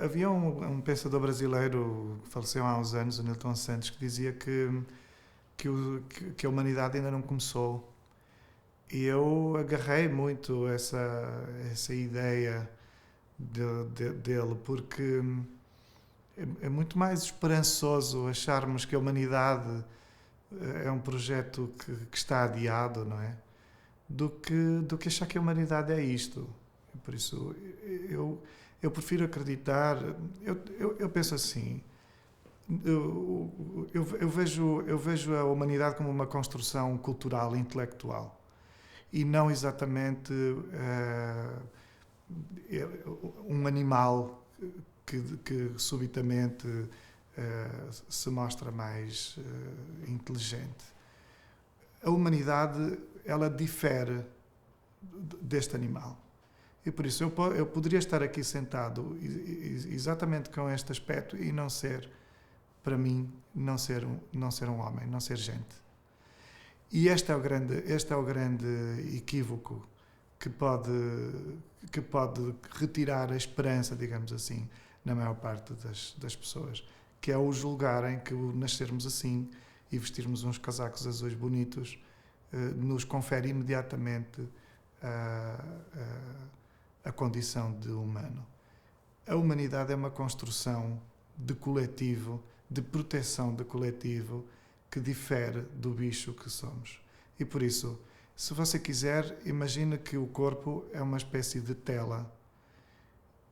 Havia um pensador brasileiro que faleceu há uns anos, o Newton Santos, que dizia que a humanidade ainda não começou. E eu agarrei muito essa ideia dele, porque é muito mais esperançoso acharmos que a humanidade é um projeto que está adiado, não é? Do que achar que a humanidade é isto. Por isso, eu prefiro acreditar. Eu penso assim. Eu vejo a humanidade como uma construção cultural, intelectual. E não exatamente um animal que subitamente se mostra mais inteligente. A humanidade, ela difere deste animal. E por isso eu poderia estar aqui sentado exatamente com este aspecto e não ser, para mim, não ser um homem, não ser gente. E este é o grande equívoco que pode retirar a esperança, digamos assim, na maior parte das pessoas, que é o julgarem que o nascermos assim e vestirmos uns casacos azuis bonitos nos confere imediatamente a condição de humano. A humanidade é uma construção de coletivo, de proteção de coletivo, que difere do bicho que somos. E por isso, se você quiser, imagine que o corpo é uma espécie de tela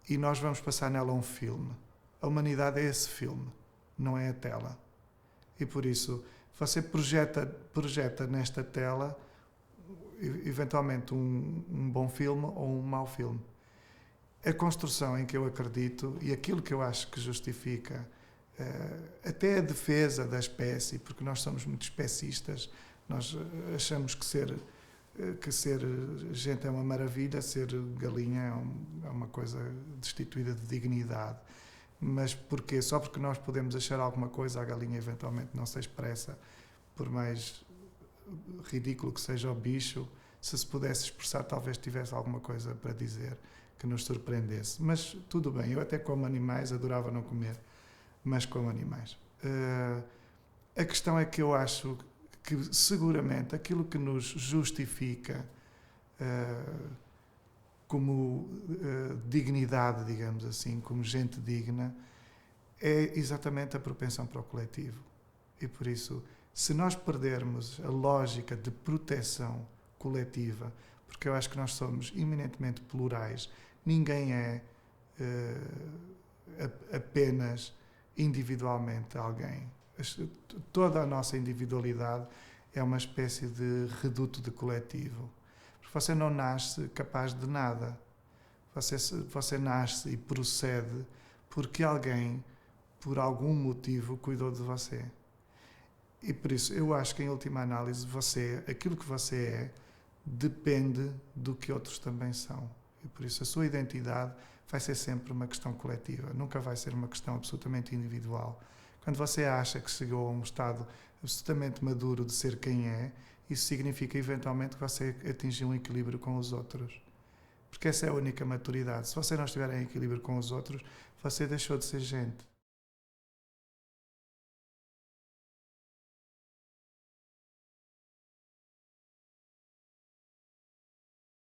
e nós vamos passar nela um filme. A humanidade é esse filme, não é a tela. E por isso, você projeta nesta tela eventualmente um bom filme ou um mau filme. A construção em que eu acredito e aquilo que eu acho que justifica até a defesa da espécie, porque nós somos muito especistas, nós achamos que ser gente é uma maravilha, ser galinha é uma coisa destituída de dignidade. Mas porquê? Só porque nós podemos achar alguma coisa, a galinha eventualmente não se expressa, por mais ridículo que seja o bicho, se pudesse expressar, talvez tivesse alguma coisa para dizer que nos surpreendesse. Mas tudo bem, eu até como animais, adorava não comer, mas como animais. A questão é que eu acho que seguramente aquilo que nos justifica como dignidade, digamos assim, como gente digna, é exatamente a propensão para o coletivo. E por isso, se nós perdermos a lógica de proteção coletiva, porque eu acho que nós somos eminentemente plurais, ninguém é apenas individualmente alguém. Toda a nossa individualidade é uma espécie de reduto de coletivo. Porque você não nasce capaz de nada. Você nasce e procede porque alguém, por algum motivo, cuidou de você. E por isso, eu acho que, em última análise, aquilo que você é, depende do que outros também são. E por isso, a sua identidade vai ser sempre uma questão coletiva. Nunca vai ser uma questão absolutamente individual. Quando você acha que chegou a um estado absolutamente maduro de ser quem é, isso significa, eventualmente, que você atingiu um equilíbrio com os outros. Porque essa é a única maturidade. Se você não estiver em equilíbrio com os outros, você deixou de ser gente.